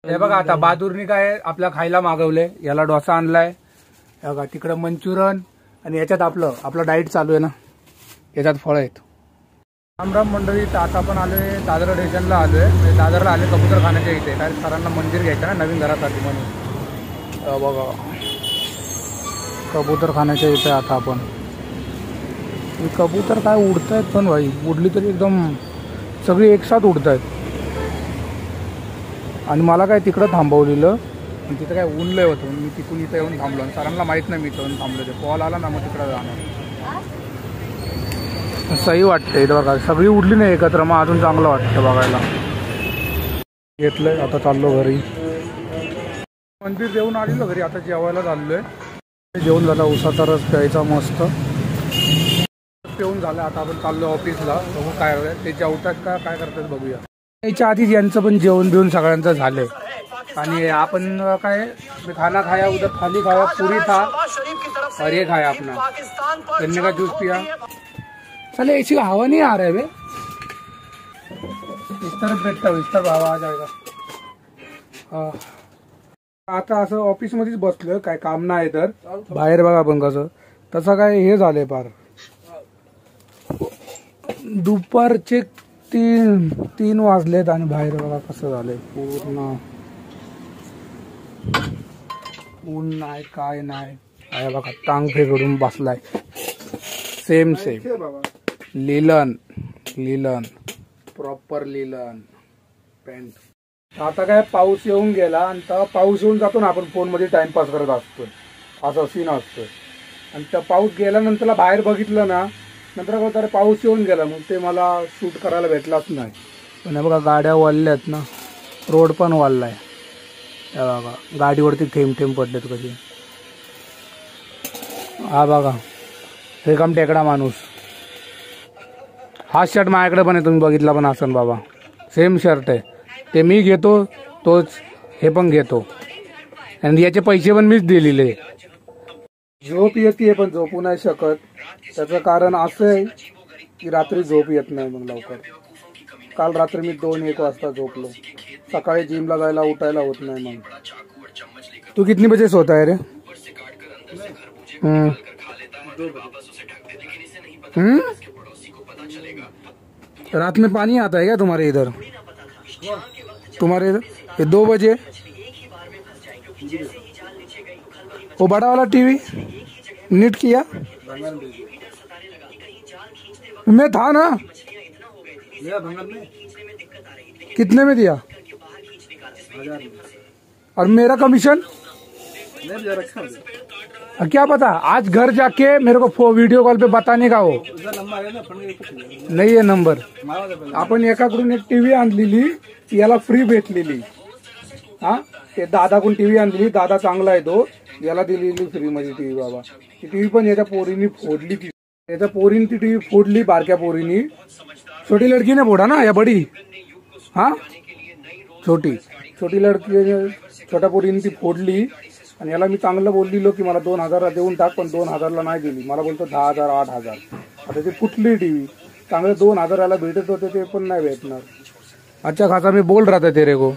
हे बघा आता बहादूरनी काय आपल्या खायला मागवले, याला डोसा आणलाय, हे बघा तिकडं मंचुरन, आणि याच्यात आपलं डाईट चालू आहे ना, याच्यात फळ आहेत. रामराम मंडळी, आता आपण आलोय दादर स्टेशनला आलोय, म्हणजे दादरला आले कबूतर खाण्याच्या इथे, काय सरांना मंदिर घ्यायचं ना नवीन घरासाठी म्हणून. बघा कबूतर खाण्याच्या इथे आता आपण. कबूतर काय उडतायत पण भाई, उडली तरी एकदम सगळी एकसाथ उडतायत. आणि मला काय तिकडं थांबवलेलं, तिथं काय ऊन लय होतं, मी तिकडून इथं येऊन थांबलो, आणि सरांना माहीत नाही मी इथं येऊन थांबलो, ते कॉल आला ना मग तिकडं जाणार. सही वाटते इथं बघा, सगळी उडली नाही एकत्र, मग अजून चांगलं वाटतं बघायला. घेतलंय आता चाललो घरी, मंदिर देऊन आलेलो घरी, आता जेवायला चाललोय. जेवण झाला, उसाचा रस प्यायचा मस्त पिऊन झालं. आता आपण चाललो ऑफिसला, बघू काय ते जेवतात का काय करतात बघूया. याच्या आधीच यांचं पण जेवण बिवून सगळ्यांचं झालंय, आणि आपण काय खाना खाया उधर थाली खाया, पुरी था और ये खाया अपना, गन्ने का जूस पिया. चले ऐसी हवा नहीं आ रहा है बे, इस तरफ बैठता हूँ, इस तरफ हवा आ जाएगा. आता असं ऑफिस मध्येच बसलोय, काय काम नाही तर बाहेर बघा आपण कसं तसं काय हे झालंय, पार दुपारचे 3 वाजलेत आणि बाहेर बघा कसं झालंय, पूर्ण ऊन नाही काय नाही. आहे बघा टांग फेकून बसलाय, same linen proper linen pant. आता काय पाऊस येऊन गेला, आणि तेव्हा पाऊस येऊन जातो ना, आपण फोनमध्ये टाइमपास करत असतोय, असं सीन असतोय. आणि त्या पाऊस गेल्यानंतरला बाहेर बघितलं ना, नंतर काय पाऊस येऊन गेला, मग ते मला शूट करायला भेटलाच नाही. पण हे बघा गाड्या वाढल्यात ना, रोड पण वाढलाय, हे बघा गाडीवरती थेंब थेंब पडलेत कधी. हा बघा रेखम टेकडा माणूस, हा शर्ट माझ्याकडे पण आहे, तुम्ही बघितला पण असन बाबा, सेम शर्ट आहे, ते मी घेतो तोच हे पण घेतो, आणि याचे पैसे पण मीच दिलेले. झोप येते पण झोपू नाही शकत, त्याचं कारण असं आहे की रात्री झोप येत नाही मग लवकर. काल रात्री मी 2-1 वाजता झोपलो, सकाळी जिमला जायला उठायला होत नाही. मग तू कितनी बजे सोता है रे? रात में पानी आता है क्या तुम्हारे इधर? तुम्हारे इधर ये 2 बजे वो बड़ा वाला टीवी नीट किया? मैं था ना, कितने में दिया? और मेरा कमीशन क्या पता, आज घर जाके मेरे को वीडियो कॉल पे बताने का. हो नाही आहे नंबर. आपण एकाकडून एक टीव्ही आणलेली, याला फ्री भेटलेली. हा ते दादाकडून टीव्ही आणलेली, दादा चांगला आहे तो, याला दिलेली फ्री मध्ये टीव्ही. बाबा ती टीव्ही पण याच्या पोरीनी फोडली, याच्या पोरीने ती टीव्ही फोडली, बारक्या पोरीनी. छोटी लड़की ने फोडा ना या बडी? हा छोटी लड़की, छोट्या पोरीने ती फोडली. आणि याला मी चांगलं बोललेलो की मला 2000 देऊन टाक, पण 2000ला नाही दिली, मला बोलतो 10,000 8,000. आता ती फुटली टीव्ही, चांगले 2000 याला भेटत होते ते पण नाही भेटणार. अच्छा खासा मी बोल रहा था तेरे को.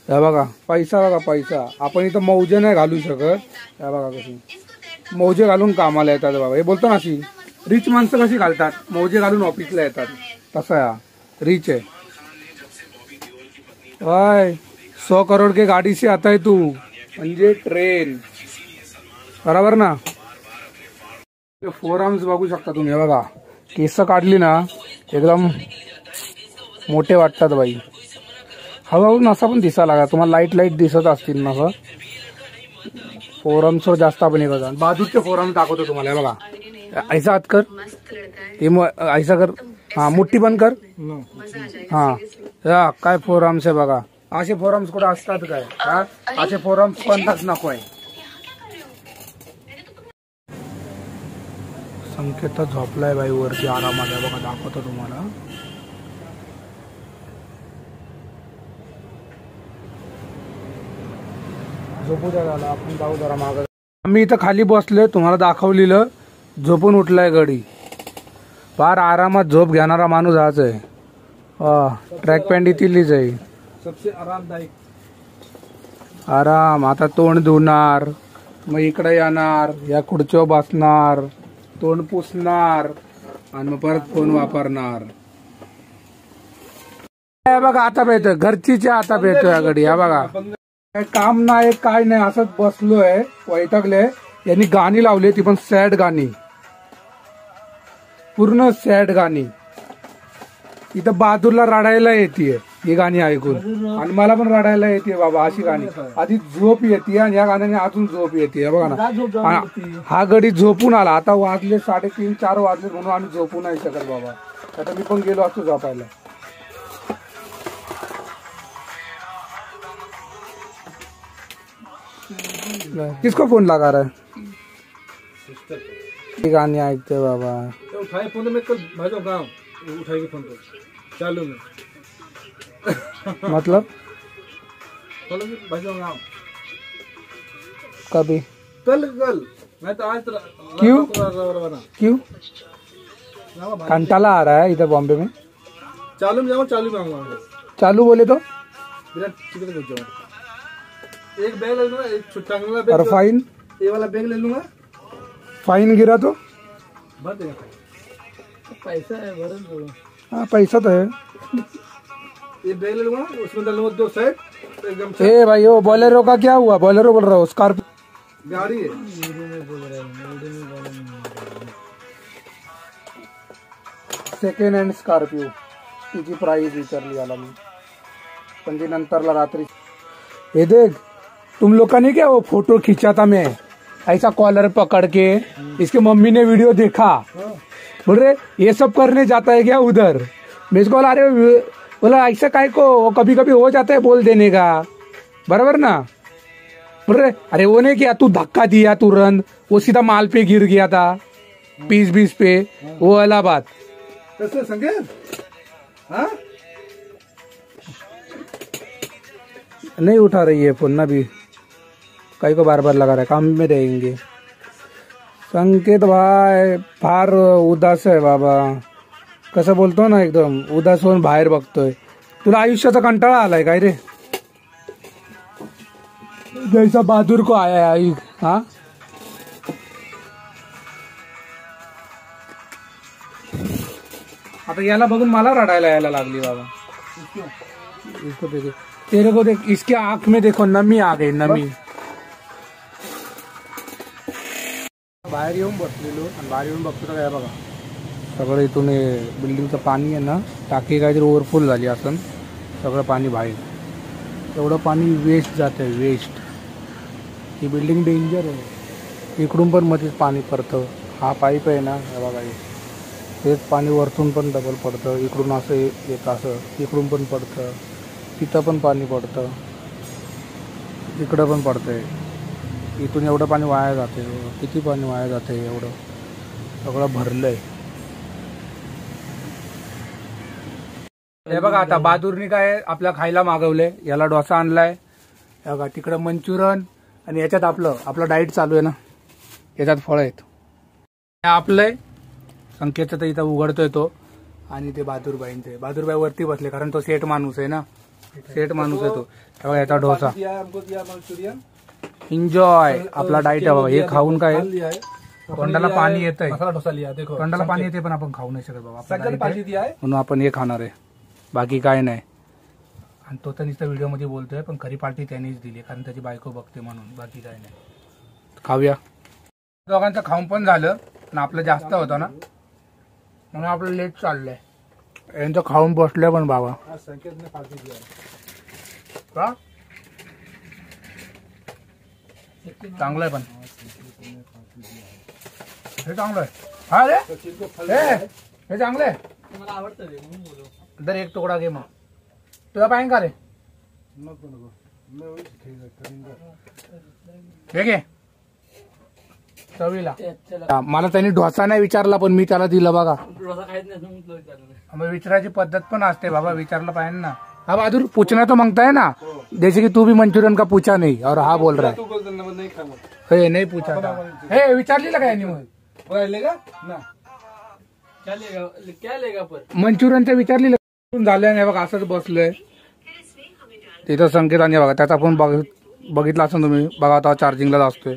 या बघा पैसा, बघा पैसा, आपण इथं मौजे नाही घालू शकत. या बघा कशी मौजे घालून कामाला येतात बाबा. हे बोलतो ना अशी रिच माणसं कशी घालतात, मौजे घालून ऑफिसला येतात, तसा या रिच आहे. वाय 100 करोड के गाडी से आता है तू, म्हणजे ट्रेन, बरोबर ना. 4 आर्म्स बघू शकता तुम्ही, बघा केस काढली ना एकदम मोठे वाटतात बाई. हळूहळू नसा पण दिसायला लागला, तुम्हाला लाईट दिसत असतील ना. 4 आर्म्स जास्त आपण हे करतो. बाजूचे 4 आर्म्स दाखवतो तुम्हाला, बघा ऐसा हात कर, ऐसा कर, हा मुठ्ठी बंद कर, हा काय 4 आर्म्स आहे बघा. असे 4 आर्म्स कुठे असतात काय? हा असे 4 आर्म्स कोणताच नको आहे. संकेत झोपलाय बाई वरती आरामात, बघा दाखवतो तुम्हाला. झोपू द्या झाला, आपण जाऊ जरा मागं. आम्ही इथं खाली बसलोय, तुम्हाला दाखवलेलं, झोपून उठलाय गडी. फार आरामात झोप घेणारा माणूस हाच आहे. ट्रॅक पॅन्ट इथलीच आहे. सबसे आरामदायक. आराम. आता तोंड धुणार, मग इकडे येणार, या खुर्चीवर बसणार, तोंड पुसणार आणि मग परत फोन वापरणार. बघा आता येतोय, घरचीच्या आता येतोय या घडी. हा बघा, काय काम नाही काय नाही, असंच बसलोय वैतागले. यांनी गाणी लावली, ती पण सॅड गाणी, पूर्ण सॅड गाणी. इथं बहादूरला रडायला येते ही गाणी ऐकून, आणि मला पण रडायला येते बाबा अशी गाणी. आधी झोप येते आणि या गाण्याने अजून झोप येते. बघा ना, हा गडी झोपून आला. आता वाजले 3:30-4 वाजले म्हणून आम्ही झोपू नाही शकत बाबा. आता मी पण गेलो असतो झोपायला. किसको फोन लगा रहा है? गाणी ऐकते बाबा. उठाए फोन में कल भाजो गाँव उठाएगी फोन तो चालू में. मतलब भाजो गाँव कभी कल मैं तो आज क्यों कंटाला आ रहा है इधर बॉम्बे में. चालू में जाऊँ, चालू में आऊंगा. चालू बोले तो एक बैग ले लूंगा, एक छुट्टा बैग. और फाइन? ये वाला बैग ले लूंगा. फाइन गिरा तो भर देगा. पैसा है भर. हाँ पैसा तो है. ये बैग ले लूंगा, उसमें डालूंगा 2 सेट एकदम. ए भाई वो बोलेरो का क्या हुआ? बोलेरो बोल रहा हूँ, स्कॉर्पियो गाड़ी है. Second hand Scorpio. तिची प्राइस विचारली आला मी, पण ती नंतरला रात्री. हे देख, तुम लोग का नहीं क्या वो फोटो खींचा था मैं ऐसा कॉलर पकड़ के. इसके मम्मी ने वीडियो देखा, बोल रहे ये सब करने जाता है क्या उधर. मैं इसको बोला अरे बोला ऐसा काय को कभी कभी हो जाता है बोल देने का, बराबर ना. बोल रहे अरे वो नहीं किया, तू धक्का दिया तुरंत, वो सीधा माल पे गिर गया था, पीस पे. वो वाला बात नहीं उठा रही है फोन ना भी. कई को बार बार लगा रहा है, काम में रहेंगे. संकेत भाई फार उदास आहे बाबा. कसं बोलतो ना, एकदम उदास होऊन बाहेर बघतोय. तुला आयुष्याचा कंटाळा आलाय काय रे? जैसा बहादूर को आया है. हाँ आता याला बघून मला रडायला यायला लागली बाबा. इसको देखो, तेरे को देख, इसके आंख में देखो नमी आ गई, नमी. बाहेर येऊन बसलेलो आणि बाहेर येऊन बघतो तर काय बघा, सगळं इथून बिल्डिंगचं पाणी आहे ना, टाकी काहीतरी ओव्हरफुल झाली असून सगळं पाणी बाहेर. एवढं पाणी वेस्ट जात आहे, वेस्ट. ही बिल्डिंग डेंजर आहे. इकडून पण मध्येच पाणी पडतं. हा पाईप आहे ना, हे बघा, तेच पाणी वरतून पण डबल पडतं. इकडून असं येतं, असं इकडून पण पडतं, तिथं पण पाणी पडतं, इकडं पण पडतंय. इथून एवढं पाणी वाया जाते. किती पाणी वाया जाते, एवढं सगळं भरलंय. हे बघा आता बहादूरनी काय आपल्या खायला मागवलंय. याला डोसा आणलाय, हे बघा तिकडं मंचुरन, आणि याच्यात आपलं डाएट चालू आहे ना, याच्यात फळ आहेत. आपलंय संकेतचं तर इथं उघडतोय तो, आणि ते बहादूरबाईंचे. बहादूरबाई वरती बसले कारण तो सेठ माणूस आहे ना, सेठ माणूस आहे तो. तेव्हा याचा डोसा एन्जॉय. आपला डाएट आहे बाबा. हे खाऊन काय तोंडाला पाणी येतंय, तोंडाला पाणी येते, पण आपण खाऊ नाही शकत बाबा, म्हणून आपण हे खाणार आहे, बाकी काय नाही. आणि तो तर नुसतं व्हिडिओमध्ये बोलतोय, पण खरी पार्टी त्यांनीच दिली कारण त्याची बायको बघते म्हणून, बाकी काय नाही. खाऊया. दोघांचं खाऊन पण झालं, पण आपलं जास्त होतं ना, म्हणून आपलं लेट चाललंय. यांचं खाऊन बसलंय पण बाबा. का चांगलं आहे, पण हे चांगलं आहे. हा रे, हे चांगलं आहे, मला आवडतं. दर एक तुकडा घे. मग तुला पाहिजे का रे? हे घे चवीला. मला त्यांनी डोसा नाही विचारला, पण मी त्याला दिलं बघा. मग विचारायची पद्धत पण असते बाबा, विचारलं पाहिजे ना. हाँ बहादुर, पूछना तो मांगता है ना, जैसे कि तू भी मंचूरियन का पूछा नहीं और हाँ बोल रहा है. नहीं पूछा था. हे विचारलेलं काय नाही मग क्या लेगा पर मंचुरियनचं विचारलेलं झालं नाही बघा. असंच बसलोय. तिथं संकेत आणि बघा त्याचा फोन बघितला असेल तुम्ही. बघा आता चार्जिंगला असतोय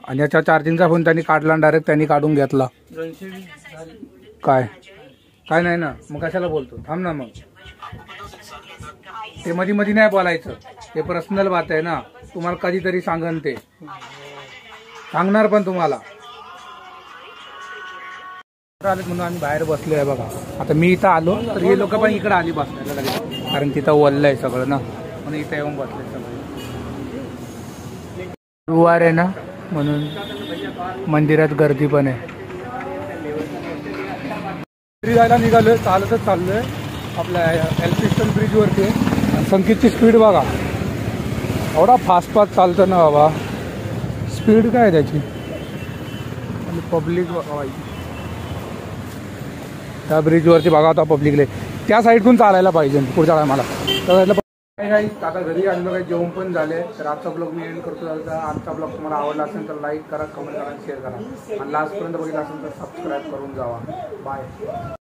आणि याच्या चार्जिंगचा फोन त्यांनी काढला आणि डायरेक्ट त्यांनी काढून घेतला. काय काय नाही ना, मग कशाला बोलतो? थांब ना मग. ते मध्ये मध्ये नाही बोलायचं, ते पर्सनल बात आहे ना. तुम्हाला कधीतरी सांगन, ते सांगणार पण तुम्हाला. आले म्हणून आम्ही बाहेर बसलोय बघा. आता मी इथं आलो तर हे लोक पण इकडे आली बसण्याला लगेच, कारण तिथं ओललं आहे सगळं ना, म्हणून इथं येऊन बसले सगळे. गुरुवार आहे ना, म्हणून मंदिरात गर्दी पण आहे. जायला निघालोय, चालतच चाललोय आपल्या एल्फिस्टन ब्रिजवरती. संकेतची स्पीड बघा, एवढा फास्ट चालतं ना बाबा. स्पीड काय आहे त्याची. आणि पब्लिक बघा, त्या ब्रिजवरती बघा आता पब्लिकले. त्या साईडतून चालायला पाहिजे पुढच्या टायमाला. त्या साईडला आता घरी आलेलो काही जेवण पण झाले. तर आजचा ब्लॉग मी एंड करतो. आजचा ब्लॉग तुम्हाला आवडला असेल तर लाईक करा, कमेंट करा, शेअर करा आणि लास्टपर्यंत बघितला असेल तर सबस्क्राईब करून जावा. बाय.